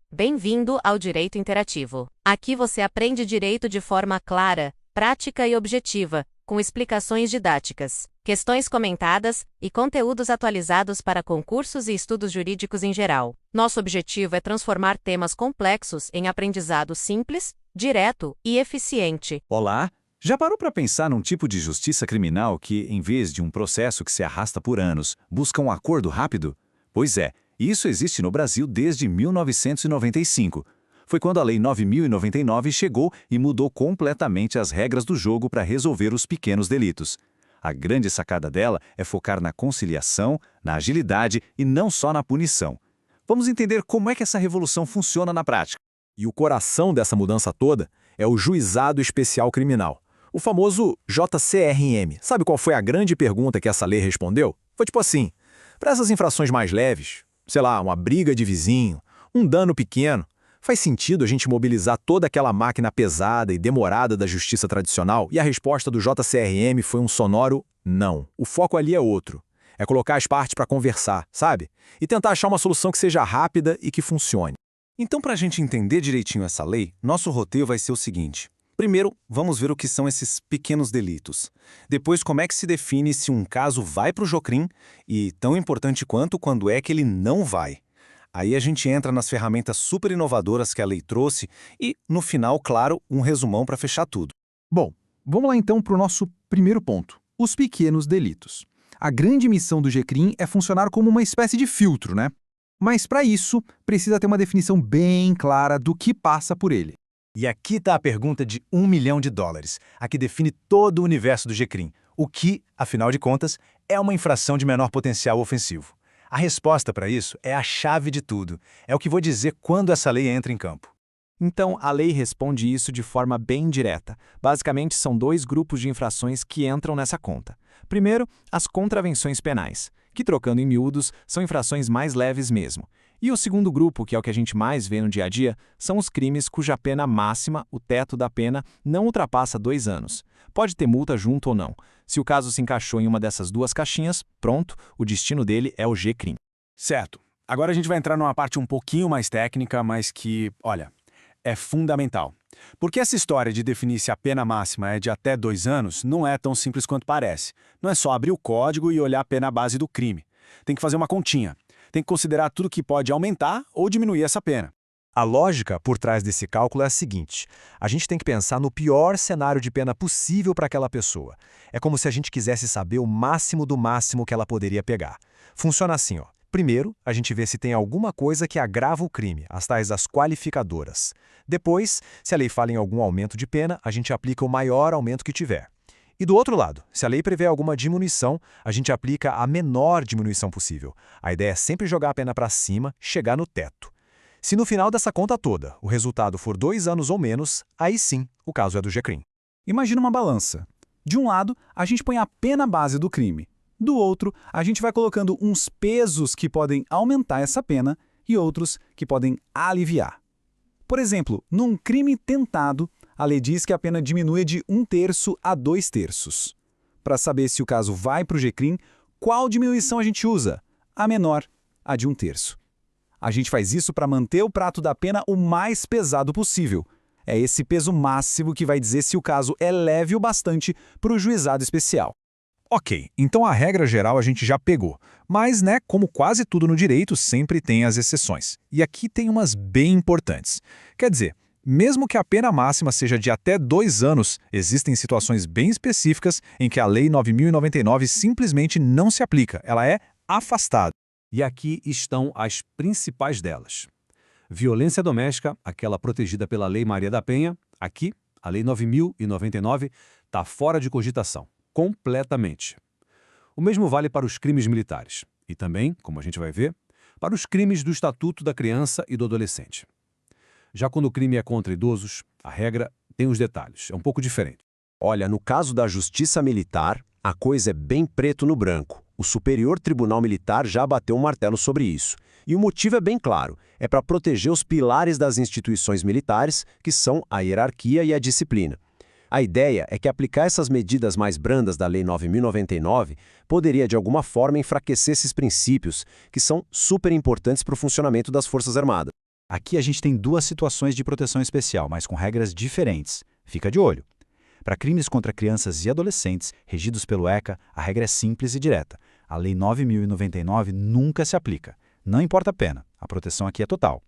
Bem-vindo ao Direito Interativo. Aqui você aprende direito de forma clara, prática e objetiva, com explicações didáticas, questões comentadas e conteúdos atualizados para concursos e estudos jurídicos em geral. Nosso objetivo é transformar temas complexos em aprendizado simples, direto e eficiente. Olá! Já parou para pensar num tipo de justiça criminal que, em vez de um processo que se arrasta por anos, busca um acordo rápido? Pois é, isso existe no Brasil desde 1995. Foi quando a Lei 9.099 chegou e mudou completamente as regras do jogo para resolver os pequenos delitos. A grande sacada dela é focar na conciliação, na agilidade e não só na punição. Vamos entender como é que essa revolução funciona na prática. E o coração dessa mudança toda é o Juizado Especial Criminal, o famoso JCRM. Sabe qual foi a grande pergunta que essa lei respondeu? Foi tipo assim: para essas infrações mais leves, sei lá, uma briga de vizinho, um dano pequeno, faz sentido a gente mobilizar toda aquela máquina pesada e demorada da justiça tradicional? E a resposta do JCRM foi um sonoro não. O foco ali é outro. É colocar as partes para conversar, sabe? E tentar achar uma solução que seja rápida e que funcione. Então, para a gente entender direitinho essa lei, nosso roteiro vai ser o seguinte. Primeiro, vamos ver o que são esses pequenos delitos. Depois, como é que se define se um caso vai para o Jocrim e, tão importante quanto, quando é que ele não vai. Aí a gente entra nas ferramentas super inovadoras que a lei trouxe e, no final, claro, um resumão para fechar tudo. Bom, vamos lá então para o nosso primeiro ponto, os pequenos delitos. A grande missão do GCRIM é funcionar como uma espécie de filtro, né? Mas para isso, precisa ter uma definição bem clara do que passa por ele. E aqui está a pergunta de $1 milhão, a que define todo o universo do GCRIM. O que, afinal de contas, é uma infração de menor potencial ofensivo? A resposta para isso é a chave de tudo. É o que vou dizer quando essa lei entra em campo. Então, a lei responde isso de forma bem direta. Basicamente, são dois grupos de infrações que entram nessa conta. Primeiro, as contravenções penais, que, trocando em miúdos, são infrações mais leves mesmo. E o segundo grupo, que é o que a gente mais vê no dia a dia, são os crimes cuja pena máxima, o teto da pena, não ultrapassa 2 anos. Pode ter multa junto ou não. Se o caso se encaixou em uma dessas duas caixinhas, pronto, o destino dele é o GCRIM. Certo. Agora a gente vai entrar numa parte um pouquinho mais técnica, mas que, olha, é fundamental. Porque essa história de definir se a pena máxima é de até 2 anos não é tão simples quanto parece. Não é só abrir o código e olhar a pena base do crime. Tem que fazer uma continha. Tem que considerar tudo que pode aumentar ou diminuir essa pena. A lógica por trás desse cálculo é a seguinte: a gente tem que pensar no pior cenário de pena possível para aquela pessoa. É como se a gente quisesse saber o máximo do máximo que ela poderia pegar. Funciona assim, ó. Primeiro, a gente vê se tem alguma coisa que agrava o crime, as tais das qualificadoras. Depois, se a lei fala em algum aumento de pena, a gente aplica o maior aumento que tiver. E do outro lado, se a lei prevê alguma diminuição, a gente aplica a menor diminuição possível. A ideia é sempre jogar a pena para cima, chegar no teto. Se no final dessa conta toda o resultado for 2 anos ou menos, aí sim, o caso é do GCRIM. Imagina uma balança. De um lado, a gente põe a pena base do crime. Do outro, a gente vai colocando uns pesos que podem aumentar essa pena e outros que podem aliviar. Por exemplo, num crime tentado, a lei diz que a pena diminui de 1/3 a 2/3. Para saber se o caso vai para o GCRIM, qual diminuição a gente usa? A menor, a de 1/3. A gente faz isso para manter o prato da pena o mais pesado possível. É esse peso máximo que vai dizer se o caso é leve o bastante para o juizado especial. Ok, então a regra geral a gente já pegou. Mas, né, como quase tudo no direito, sempre tem as exceções. E aqui tem umas bem importantes. Quer dizer, mesmo que a pena máxima seja de até 2 anos, existem situações bem específicas em que a Lei 9.099 simplesmente não se aplica, ela é afastada. E aqui estão as principais delas. Violência doméstica, aquela protegida pela Lei Maria da Penha, aqui, a Lei 9.099, está fora de cogitação, completamente. O mesmo vale para os crimes militares e também, como a gente vai ver, para os crimes do Estatuto da Criança e do Adolescente. Já quando o crime é contra idosos, a regra tem os detalhes, é um pouco diferente. Olha, no caso da Justiça Militar, a coisa é bem preto no branco. O Superior Tribunal Militar já bateu um martelo sobre isso. E o motivo é bem claro, é para proteger os pilares das instituições militares, que são a hierarquia e a disciplina. A ideia é que aplicar essas medidas mais brandas da Lei 9.099 poderia, de alguma forma, enfraquecer esses princípios, que são super importantes para o funcionamento das Forças Armadas. Aqui a gente tem duas situações de proteção especial, mas com regras diferentes. Fica de olho. Para crimes contra crianças e adolescentes, regidos pelo ECA, a regra é simples e direta. A Lei 9.099 nunca se aplica. Não importa a pena, a proteção aqui é total.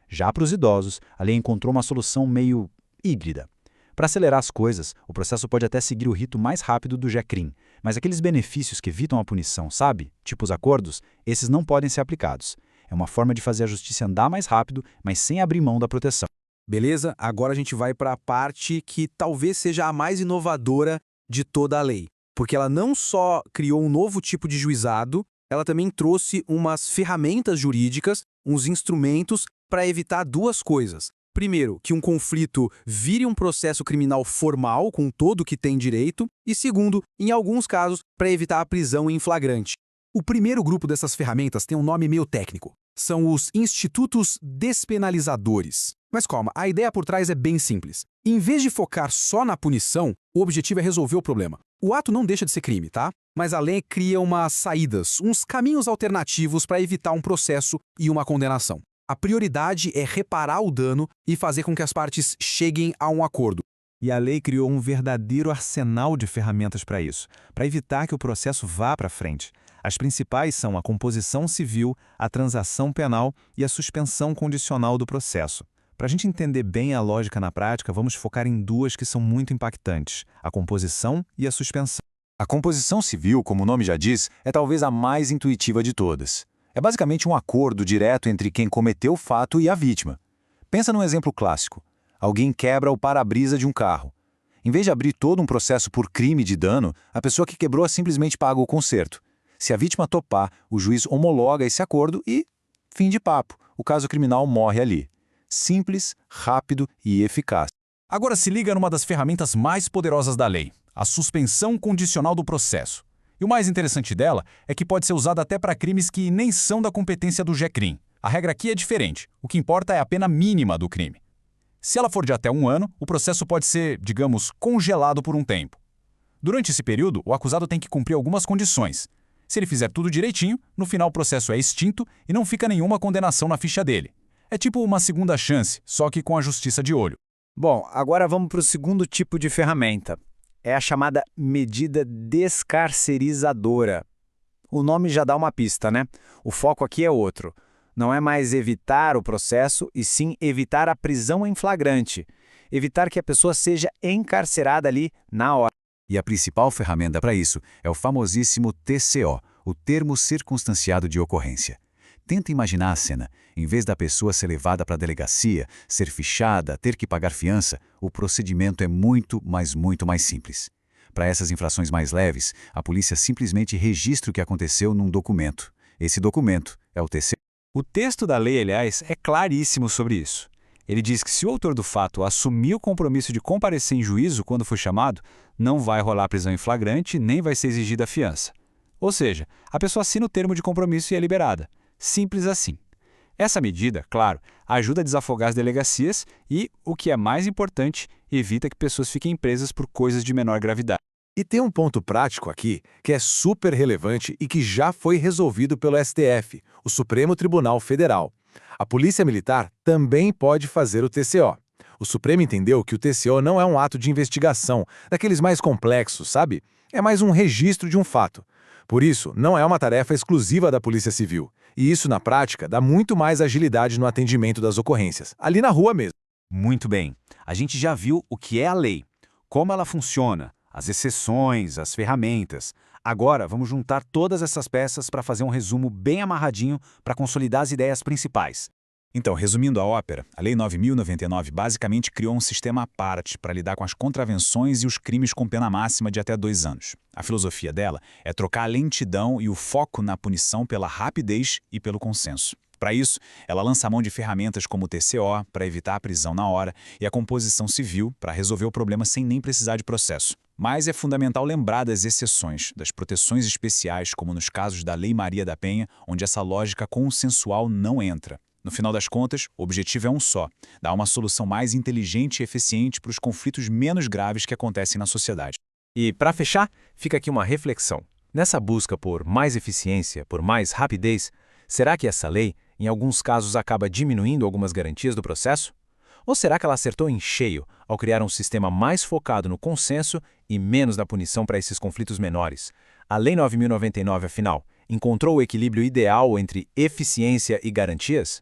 Já para os idosos, a lei encontrou uma solução meio híbrida. Para acelerar as coisas, o processo pode até seguir o rito mais rápido do GECRIM, mas aqueles benefícios que evitam a punição, sabe? Tipo os acordos, esses não podem ser aplicados. É uma forma de fazer a justiça andar mais rápido, mas sem abrir mão da proteção. Beleza? Agora a gente vai para a parte que talvez seja a mais inovadora de toda a lei. Porque ela não só criou um novo tipo de juizado, ela também trouxe umas ferramentas jurídicas, uns instrumentos para evitar duas coisas. Primeiro, que um conflito vire um processo criminal formal com todo o que tem direito. E segundo, em alguns casos, para evitar a prisão em flagrante. O primeiro grupo dessas ferramentas tem um nome meio técnico. São os institutos despenalizadores. Mas calma, a ideia por trás é bem simples. Em vez de focar só na punição, o objetivo é resolver o problema. O ato não deixa de ser crime, tá? Mas a lei cria umas saídas, uns caminhos alternativos para evitar um processo e uma condenação. A prioridade é reparar o dano e fazer com que as partes cheguem a um acordo. E a lei criou um verdadeiro arsenal de ferramentas para isso, para evitar que o processo vá para frente. As principais são a composição civil, a transação penal e a suspensão condicional do processo. Para a gente entender bem a lógica na prática, vamos focar em duas que são muito impactantes, a composição e a suspensão. A composição civil, como o nome já diz, é talvez a mais intuitiva de todas. É basicamente um acordo direto entre quem cometeu o fato e a vítima. Pensa num exemplo clássico. Alguém quebra o para-brisa de um carro. Em vez de abrir todo um processo por crime de dano, a pessoa que quebrou simplesmente paga o conserto. Se a vítima topar, o juiz homologa esse acordo e, fim de papo, o caso criminal morre ali. Simples, rápido e eficaz. Agora se liga numa das ferramentas mais poderosas da lei, a suspensão condicional do processo. E o mais interessante dela é que pode ser usada até para crimes que nem são da competência do GECRIM. A regra aqui é diferente. O que importa é a pena mínima do crime. Se ela for de até 1 ano, o processo pode ser, digamos, congelado por um tempo. Durante esse período, o acusado tem que cumprir algumas condições. Se ele fizer tudo direitinho, no final o processo é extinto e não fica nenhuma condenação na ficha dele. É tipo uma segunda chance, só que com a justiça de olho. Bom, agora vamos para o segundo tipo de ferramenta. É a chamada medida descarcerizadora. O nome já dá uma pista, né? O foco aqui é outro. Não é mais evitar o processo, e sim evitar a prisão em flagrante. Evitar que a pessoa seja encarcerada ali na hora. E a principal ferramenta para isso é o famosíssimo TCO, o termo circunstanciado de ocorrência. Tenta imaginar a cena. Em vez da pessoa ser levada para a delegacia, ser fichada, ter que pagar fiança, o procedimento é muito, mas muito mais simples. Para essas infrações mais leves, a polícia simplesmente registra o que aconteceu num documento. Esse documento é o TCO. O texto da lei, aliás, é claríssimo sobre isso. Ele diz que se o autor do fato assumir o compromisso de comparecer em juízo quando for chamado, não vai rolar prisão em flagrante nem vai ser exigida a fiança. Ou seja, a pessoa assina o termo de compromisso e é liberada. Simples assim. Essa medida, claro, ajuda a desafogar as delegacias e, o que é mais importante, evita que pessoas fiquem presas por coisas de menor gravidade. E tem um ponto prático aqui que é super relevante e que já foi resolvido pelo STF, o Supremo Tribunal Federal. A Polícia Militar também pode fazer o TCO. O Supremo entendeu que o TCO não é um ato de investigação, daqueles mais complexos, sabe? É mais um registro de um fato. Por isso, não é uma tarefa exclusiva da Polícia Civil. E isso, na prática, dá muito mais agilidade no atendimento das ocorrências, ali na rua mesmo. Muito bem. A gente já viu o que é a lei, como ela funciona, as exceções, as ferramentas. Agora, vamos juntar todas essas peças para fazer um resumo bem amarradinho para consolidar as ideias principais. Então, resumindo a ópera, a Lei 9.099 basicamente criou um sistema à parte para lidar com as contravenções e os crimes com pena máxima de até 2 anos. A filosofia dela é trocar a lentidão e o foco na punição pela rapidez e pelo consenso. Para isso, ela lança a mão de ferramentas como o TCO, para evitar a prisão na hora, e a composição civil, para resolver o problema sem nem precisar de processo. Mas é fundamental lembrar das exceções, das proteções especiais, como nos casos da Lei Maria da Penha, onde essa lógica consensual não entra. No final das contas, o objetivo é um só: dar uma solução mais inteligente e eficiente para os conflitos menos graves que acontecem na sociedade. E, para fechar, fica aqui uma reflexão. Nessa busca por mais eficiência, por mais rapidez, será que essa lei, em alguns casos acaba diminuindo algumas garantias do processo? Ou será que ela acertou em cheio ao criar um sistema mais focado no consenso e menos na punição para esses conflitos menores? A Lei 9.099, afinal, encontrou o equilíbrio ideal entre eficiência e garantias?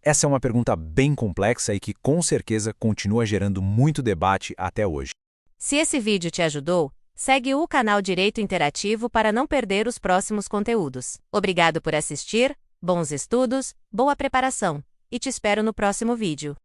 Essa é uma pergunta bem complexa e que, com certeza, continua gerando muito debate até hoje. Se esse vídeo te ajudou, segue o canal Direito Interativo para não perder os próximos conteúdos. Obrigado por assistir, bons estudos, boa preparação, e te espero no próximo vídeo.